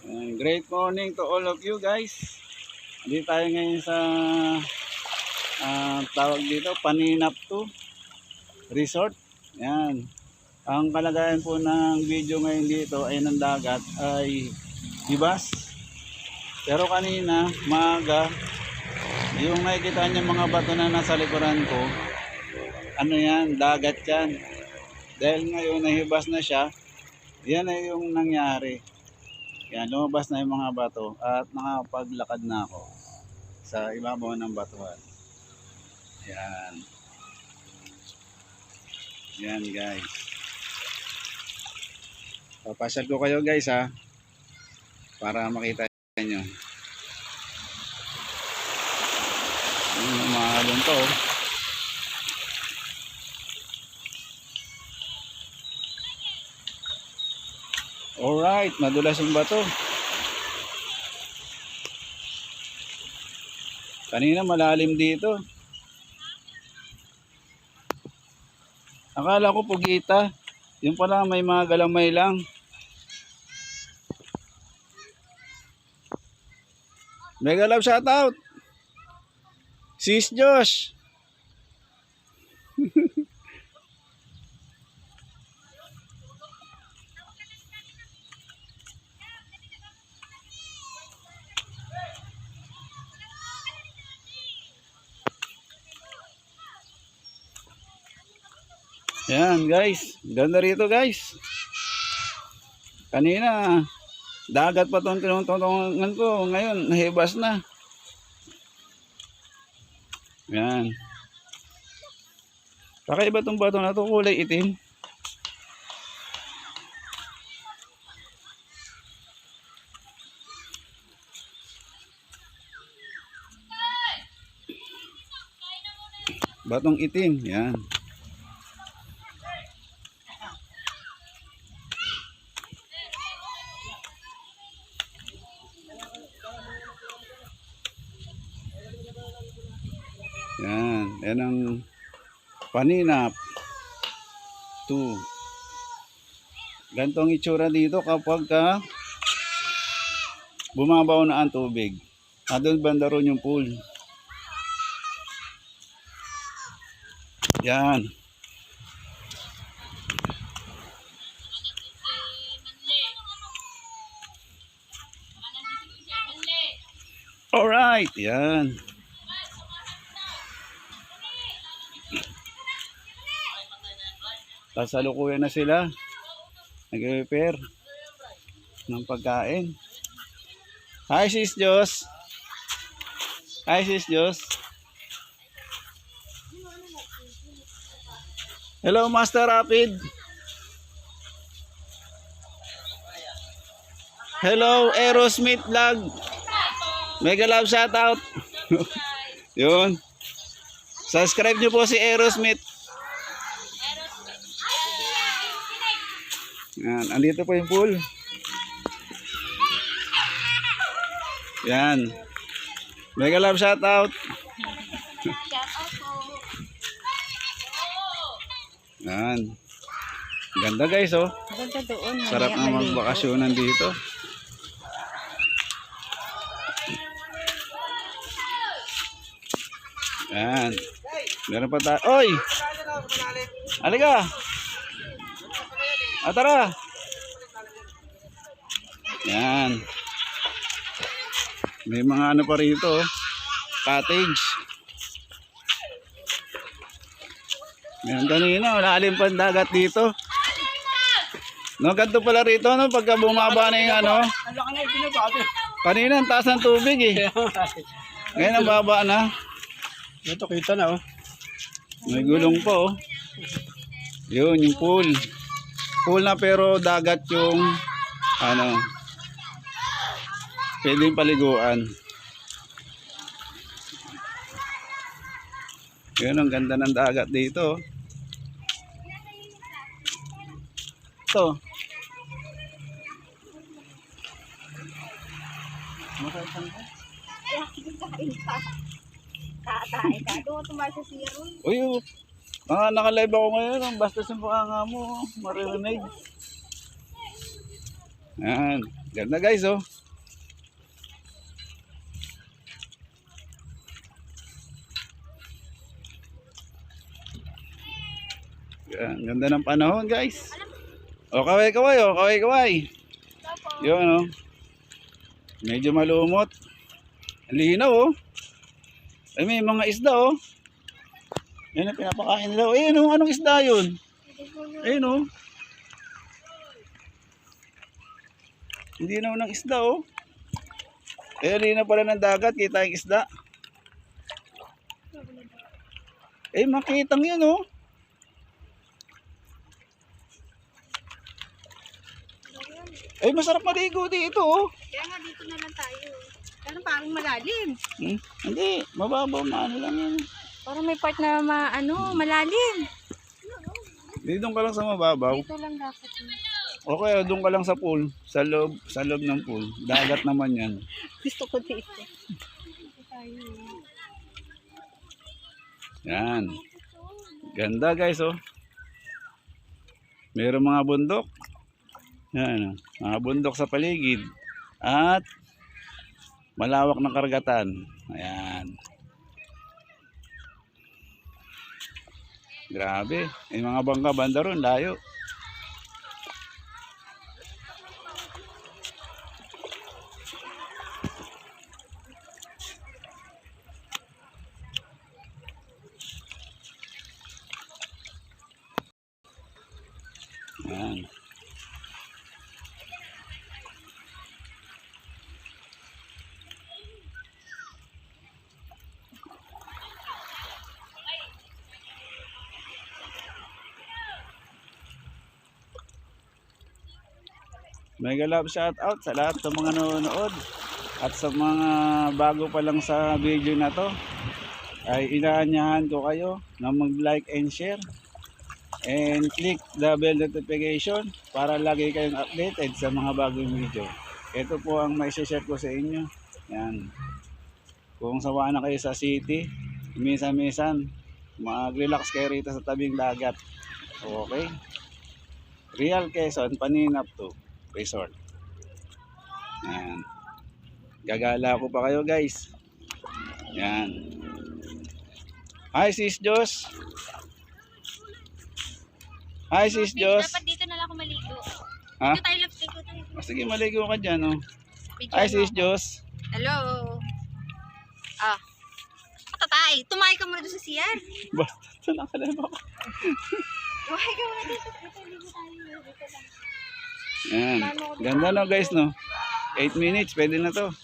Great morning to all of you guys. Dito tayo ngayon sa tawag dito, Paninap 2 Resort. Yan. Ang kalagayan po ng video ngayon dito ay ng dagat ay hibas. Pero kanina, maaga, yung nakikita niyo mga bato na nasa likuran ko, ano yan, dagat yan. Dahil ngayon nahibas na siya, yan ay yung nangyari. Yan, lumabas na yung mga bato at nakapaglakad na ako sa ibabaw ng batuhan. Yan. Yan guys. Papasyal ko kayo guys ha, para makita nyo. Yung mga alon to. Alright, madulas yung bato. Kanina malalim dito. Akala ko pugita. Yung pala may mga galamay lang. Mega love shoutout. Sis Josh. Yan guys, ganda rito guys. Kanina dagat pa itong tinutungtungan ko, ngayon nahibas na. Yan. Kakaiba itong bato na ito, kulay itim. Batong itim, yan. Yan, yan ang Paninap 2. Ganito ang itsura dito kapag bumabaw na ang tubig. Doon banda ron yung pool. Yan. Alright, yan. Kasalukuyan na sila. Nag-prepare ng pagkain. Hi sis Jos. Hi sis Jos. Hello Master Rapid. Hello Aerosmith Vlog. Mega love shoutout. Yun. Subscribe nyo po si Aerosmith. Yan, andito po yung pool. Yan. Mega love shoutout. Yan. Ganda guys oh. Ganda doon. Sarap na magbakasyonan dito. Yan. Meron pa tayo. Oy! Halika! Tara! Yan. May mga ano pa rito. Cottage. Yan kanina. Lalim pa ang dagat dito. No, ganito pala rito. No, pagka bumaba na yung ano. Kanina ang taas ng tubig eh. Ngayon ang baba na. Ito kita na oh. May gulong pa oh. Yun yung pool. Pool na pero dagat yung ano. Pwedeng paliguan. Yun ang ganda ng dagat dito. Ito. Makaitan ka? Tatay ka. Doon tumal sa siro. Uy, naka-live ako ngayon. Basta sa panganga mo, maririnig. Yan. Ganda guys oh. Yan, ganda ng panahon guys. O kaway-kaway, o kaway-kaway. Yun o. Medyo malumot. Ang linaw o. Ay may mga isda o. Yan ang pinapakain nila. Ayun o, anong isda yun? Ayun o. Hindi na ng isda o. Ayun, linaw pala ng dagat. Kita yung isda. Eh, makitang yun o. Ay, masarap maligo dito oh. Kaya nga dito na lang tayo. Pero parang malalim. Hindi, mababaw maano lang yan. Parang may part na malalim. Dito ka lang sa mababaw. Dito lang dapat. Okay, doon ka lang sa pool. Sa loob ng pool. Dagat naman yan. Gusto ko dito. Dito tayo. Yan. Ganda guys oh. Mayroong mga bundok. Yan, mga bundok sa paligid. At malawak ng karagatan. Ayan. Grabe. May mga bangka banda ron, layo. Ayan. Mega love shout out sa lahat sa mga nanonood at sa mga bago pa lang sa video na to ay inaanyahan ko kayo na mag-like and share and click the bell notification para lagi kayong updated sa mga bagong video. Ito po ang may share ko sa inyo. Yan. Kung sawa na kayo sa city, minsan-minsan mag-relax kayo rito sa tabing dagat. Okay? Real Quezon, Paninap to Resort. Yan. Gagala ko pa kayo guys. Yan. Hi sis Jos. Hi sis Jos. Dapat dito na lang ako maligo. Ha? Dito tayo lipstick ko tayo. Sige, maligo ka dyan oh. Picture Hi mo sis ako. Jos. Hello. Ah. Tatay, tumakay ka muna doon sa CR. Basta, saan nakalaba ko? Tumakay ka muna dito. Dito ligo tayo. Dito lang. Yan. Ganda no guys no. 8 minutes, pwede na to.